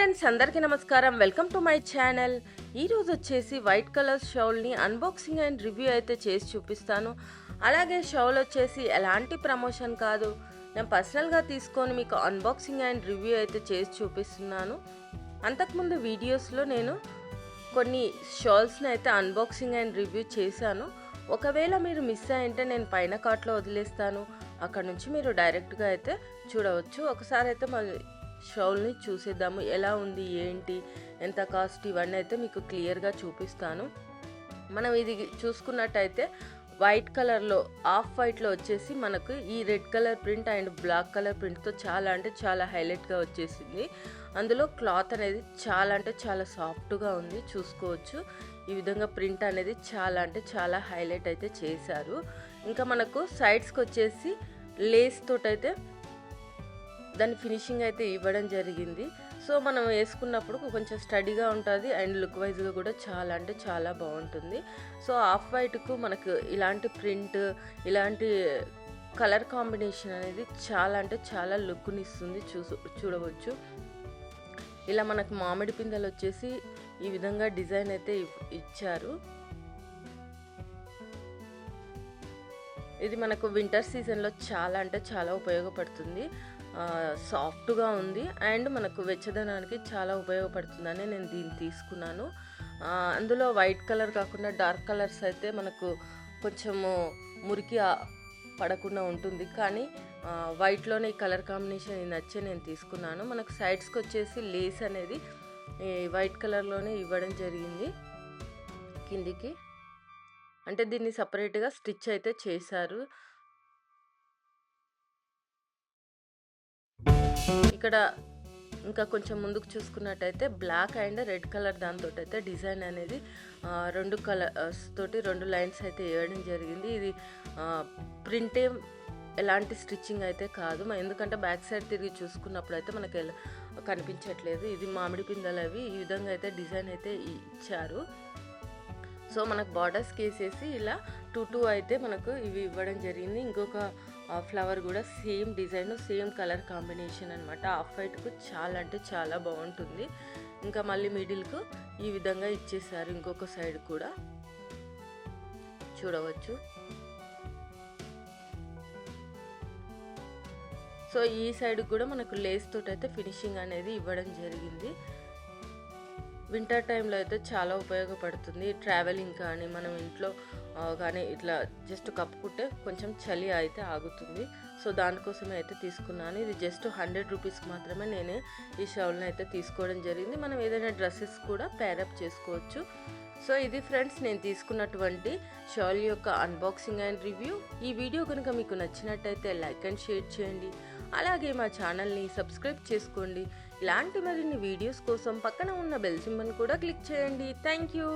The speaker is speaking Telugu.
ఫ్రెండ్స్ అందరికీ నమస్కారం. Welcome to my channel. ఈరోజు వచ్చేసి వైట్ కలర్ షౌల్ని అన్బాక్సింగ్ అండ్ రివ్యూ అయితే చేసి చూపిస్తాను. అలాగే షౌల్ వచ్చేసి ఎలాంటి ప్రమోషన్ కాదు, నేను పర్సనల్గా తీసుకొని మీకు అన్బాక్సింగ్ అండ్ రివ్యూ అయితే చేసి చూపిస్తున్నాను. అంతకుముందు వీడియోస్లో నేను కొన్ని షాల్స్ని అయితే అన్బాక్సింగ్ అండ్ రివ్యూ చేశాను. ఒకవేళ మీరు మిస్ అయ్యింటే నేను పైన కార్ట్లో వదిలేస్తాను, అక్కడ నుంచి మీరు డైరెక్ట్గా అయితే చూడవచ్చు. ఒకసారి అయితే మా షౌల్ని చూసేద్దాము, ఎలా ఉంది ఏంటి ఎంత కాస్ట్ ఇవన్నీ అయితే మీకు క్లియర్గా చూపిస్తాను. మనం ఇది చూసుకున్నట్టయితే వైట్ కలర్లో ఆఫ్ వైట్లో వచ్చేసి మనకు ఈ red colour print and black colour ప్రింట్తో చాలా అంటే చాలా హైలైట్గా వచ్చేసింది. అందులో క్లాత్ అనేది చాలా అంటే చాలా సాఫ్ట్గా ఉంది, చూసుకోవచ్చు. ఈ విధంగా ప్రింట్ అనేది చాలా అంటే చాలా హైలైట్ అయితే చేశారు. ఇంకా మనకు సైడ్స్కి వచ్చేసి లేస్ తోటైతే దాని ఫినిషింగ్ అయితే ఇవ్వడం జరిగింది. సో మనం వేసుకున్నప్పుడు కొంచెం స్టడీగా ఉంటుంది అండ్ లుక్ వైజ్గా కూడా చాలా అంటే చాలా బాగుంటుంది. సో ఆఫ్ వైట్కు మనకు ఇలాంటి ప్రింట్, ఇలాంటి కలర్ కాంబినేషన్ అనేది చాలా అంటే చాలా లుక్ని ఇస్తుంది, చూడవచ్చు. ఇలా మనకు మామిడి పిందెలు వచ్చేసి ఈ విధంగా డిజైన్ అయితే ఇచ్చారు. ఇది మనకు వింటర్ సీజన్లో చాలా అంటే చాలా ఉపయోగపడుతుంది. సాఫ్ట్గా ఉంది అండ్ మనకు వెచ్చదనానికి చాలా ఉపయోగపడుతుందని నేను దీన్ని తీసుకున్నాను. అందులో వైట్ కలర్ కాకుండా డార్క్ కలర్స్ అయితే మనకు కొంచెము మురికి పడకుండా ఉంటుంది, కానీ వైట్లోనే ఈ కలర్ కాంబినేషన్ నచ్చే నేను తీసుకున్నాను. మనకు సైడ్స్కి వచ్చేసి లేస్ అనేది వైట్ కలర్లోనే ఇవ్వడం జరిగింది కిందికి, అంటే దీన్ని సపరేట్గా స్టిచ్ అయితే చేశారు. ఇక్కడ ఇంకా కొంచెం ముందుకు చూసుకున్నట్టయితే బ్లాక్ అండ్ రెడ్ కలర్ దాంతో అయితే డిజైన్ అనేది రెండు కలర్స్ తోటి రెండు లైన్స్ అయితే వేయడం జరిగింది. ఇది ప్రింటే ఎలాంటి స్టిచ్చింగ్ అయితే కాదు, ఎందుకంటే బ్యాక్ సైడ్ తిరిగి చూసుకున్నప్పుడు అయితే మనకి కనిపించట్లేదు. ఇది మామిడి పిందెలు అవి ఈ విధంగా అయితే డిజైన్ అయితే ఇచ్చారు. సో మనకు బార్డర్స్కి వేసేసి ఇలా టూ అయితే మనకు ఇవి ఇవ్వడం జరిగింది. ఇంకొక ఫ్లవర్ కూడా same design, same colour combination అనమాట. ఆఫ్ వైట్కు చాలా అంటే చాలా బాగుంటుంది. ఇంకా మళ్ళీ మిడిల్కు ఈ విధంగా ఇచ్చేసారు. ఇంకొక సైడ్ కూడా చూడవచ్చు. సో ఈ సైడ్ కూడా మనకు లేస్ తోటి అయితే ఫినిషింగ్ అనేది ఇవ్వడం జరిగింది. వింటర్ టైంలో అయితే చాలా ఉపయోగపడుతుంది. ట్రావెలింగ్ కానీ మనం ఇంట్లో కానీ ఇట్లా జస్ట్ కప్పుకుంటే కొంచెం చలి అయితే ఆగుతుంది. సో దానికోసమే అయితే తీసుకున్నాను. ఇది జస్ట్ 100 రూపీస్కి మాత్రమే నేను ఈ షౌల్ని అయితే తీసుకోవడం జరిగింది. మనం ఏదైనా డ్రెస్సెస్ కూడా పేరప్ చేసుకోవచ్చు. సో ఇది ఫ్రెండ్స్ నేను తీసుకున్నటువంటి షాల్ యొక్క అన్బాక్సింగ్ అండ్ రివ్యూ. ఈ వీడియో కనుక మీకు నచ్చినట్టయితే లైక్ అండ్ షేర్ చేయండి. అలాగే మా ఛానల్ని సబ్స్క్రైబ్ చేసుకోండి. ఇలాంటి మరిన్ని వీడియోస్ కోసం పక్కన ఉన్న బెల్ సింబల్ని కూడా క్లిక్ చేయండి. Thank you.